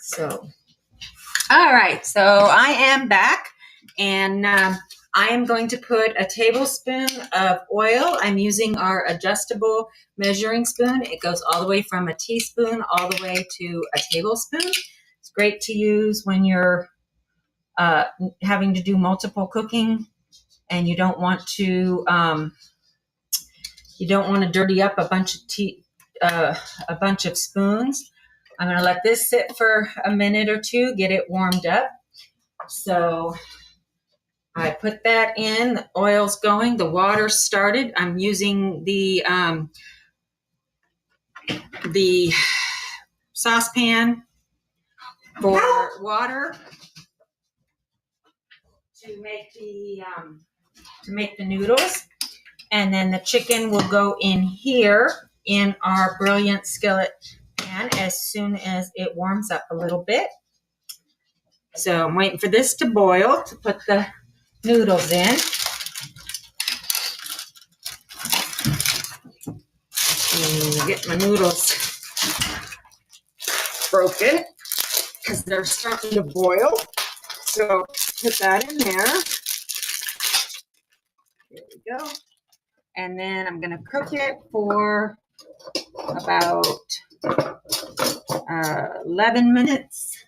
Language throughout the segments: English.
So, all right, so I am back, and I am going to put a tablespoon of oil. I'm using our adjustable measuring spoon. It goes all the way from a teaspoon all the way to a tablespoon. It's great to use when you're having to do multiple cooking, and you don't want to dirty up a bunch of spoons. I'm going to let this sit for a minute or two, get it warmed up. So I put that in, the oil's going, the water started. I'm using the saucepan for water to make the noodles. And then the chicken will go in here in our Brilliant skillet pan as soon as it warms up a little bit. So I'm waiting for this to boil to put the noodles in. And get my noodles broken because they're starting to boil. So put that in there. There we go. And then I'm going to cook it for about 11 minutes,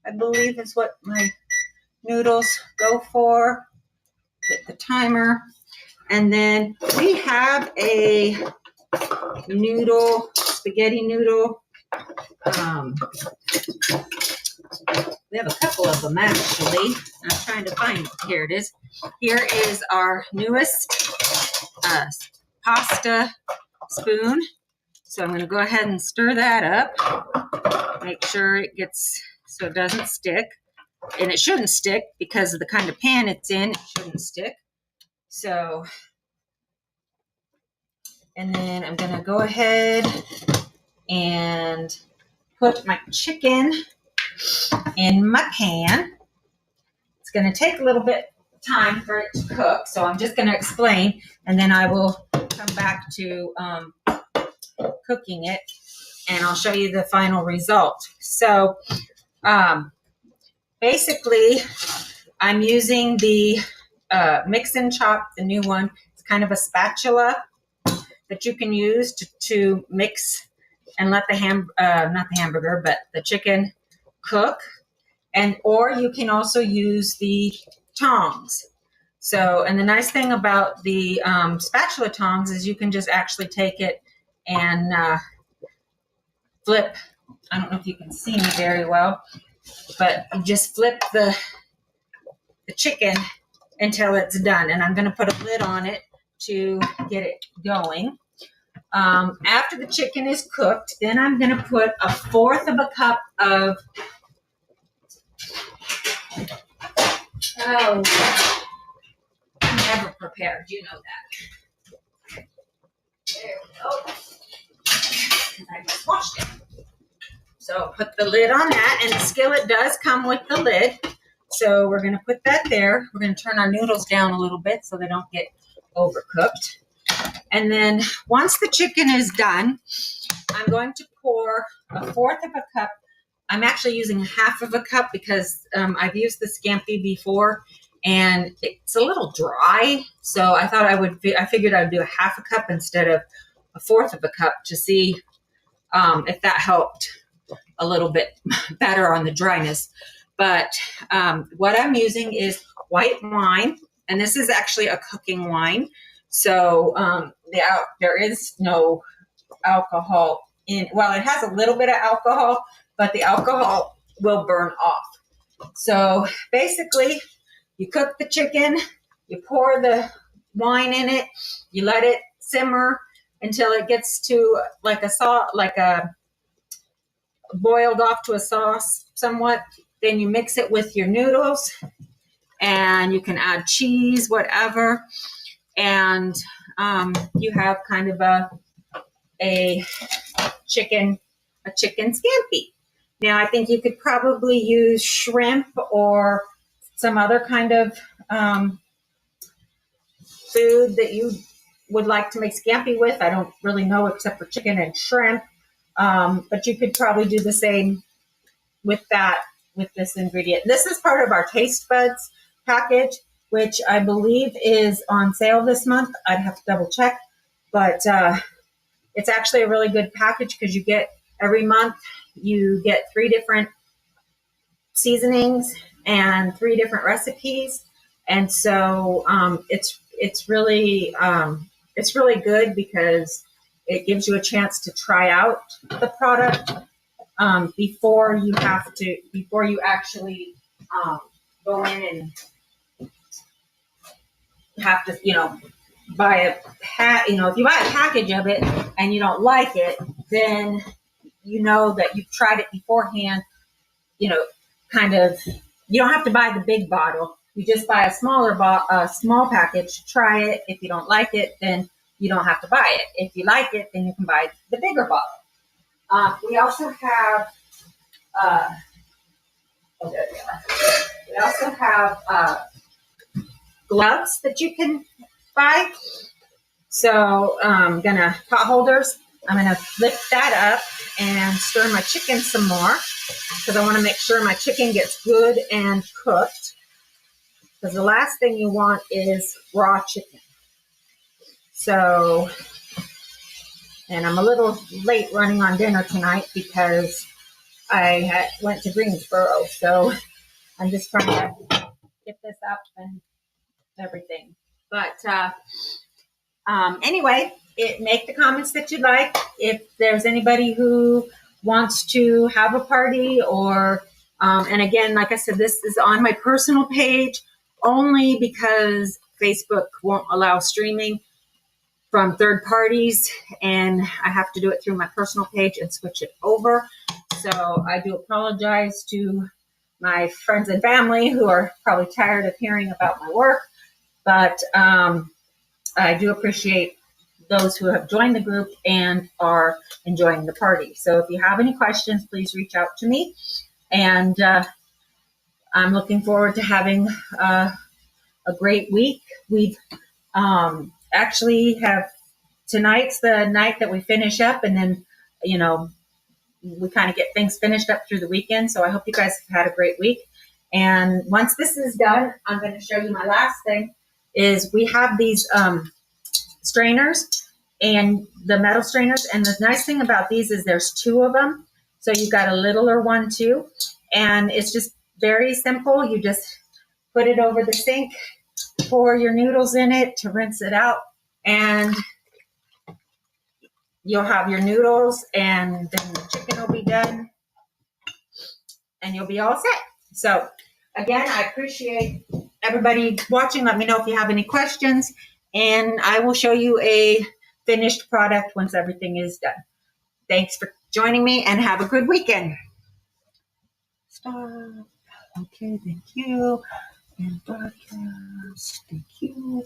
I believe is what my noodles go for. Hit the timer. And then we have a spaghetti noodle. We have a couple of them actually. I'm trying to find it. Here it is. Here is our newest pasta spoon. So I'm going to go ahead and stir that up. Make sure it gets so it doesn't stick. And it shouldn't stick because of the kind of pan it's in. It shouldn't stick. So, and then I'm going to go ahead and put my chicken in my pan. It's going to take a little bit of time for it to cook, so I'm just going to explain, and then I will come back to cooking it, and I'll show you the final result. So basically, I'm using the Mix and Chop, the new one. It's kind of a spatula that you can use to mix and let the chicken cook. Or you can also use the tongs. So, and the nice thing about the spatula tongs is you can just actually take it and flip. I don't know if you can see me very well, but you just flip the chicken until it's done. And I'm going to put a lid on it to get it going. After the chicken is cooked, then I'm going to put 1/4 of a cup of I'm never prepared. You know that. There we go. And I just washed it. So put the lid on that, and the skillet does come with the lid. So we're going to put that there. We're going to turn our noodles down a little bit so they don't get overcooked. And then once the chicken is done, I'm going to pour 1/4 of a cup. I'm actually using 1/2 of a cup because I've used the scampi before and it's a little dry. So I thought I figured I'd do 1/2 a cup instead of 1/4 of a cup to see if that helped a little bit better on the dryness. But what I'm using is white wine, and this is actually a cooking wine. So there is no alcohol in. Well, it has a little bit of alcohol, but the alcohol will burn off. So basically, you cook the chicken, you pour the wine in it, you let it simmer until it gets to like a boiled off to a sauce somewhat. Then you mix it with your noodles, and you can add cheese, whatever, and you have kind of a chicken scampi. Now, I think you could probably use shrimp or some other kind of food that you would like to make scampi with. I don't really know except for chicken and shrimp, but you could probably do the same with this ingredient. This is part of our taste buds package, which I believe is on sale this month. I'd have to double check, but it's actually a really good package because you get every month you get 3 different seasonings and 3 different recipes, and so it's really good because it gives you a chance to try out the product before you actually go in and have to, buy a if you buy a package of it and you don't like it, then you know that you've tried it beforehand. Kind of, you don't have to buy the big bottle. You just buy a small package, try it. If you don't like it, then you don't have to buy it. If you like it, then you can buy the bigger bottle. We also have, gloves that you can buy. So pot holders. I'm gonna lift that up and stir my chicken some more because I want to make sure my chicken gets good and cooked. Because the last thing you want is raw chicken. So, and I'm a little late running on dinner tonight because I went to Greensboro. So I'm just trying to get this up and everything. But anyway, make the comments that you like. If there's anybody who wants to have a party or, and again, like I said, this is on my personal page only because Facebook won't allow streaming from third parties, and I have to do it through my personal page and switch it over. So I do apologize to my friends and family who are probably tired of hearing about my work, but I do appreciate those who have joined the group and are enjoying the party. So if you have any questions, please reach out to me. And I'm looking forward to having a great week. We've actually have, tonight's the night that we finish up, and then, we kind of get things finished up through the weekend. So I hope you guys have had a great week. And once this is done, I'm going to show you my last thing is we have these strainers and the metal strainers. And the nice thing about these is there's 2 of them. So you've got a littler one too. And it's just very simple. You just put it over the sink, pour your noodles in it to rinse it out, and you'll have your noodles, and then the chicken will be done, and you'll be all set. So again, I appreciate everybody watching. Let me know if you have any questions, and I will show you a finished product once everything is done. Thanks for joining me, and have a good weekend. Stop. Okay, thank you. And broadcast. Thank you.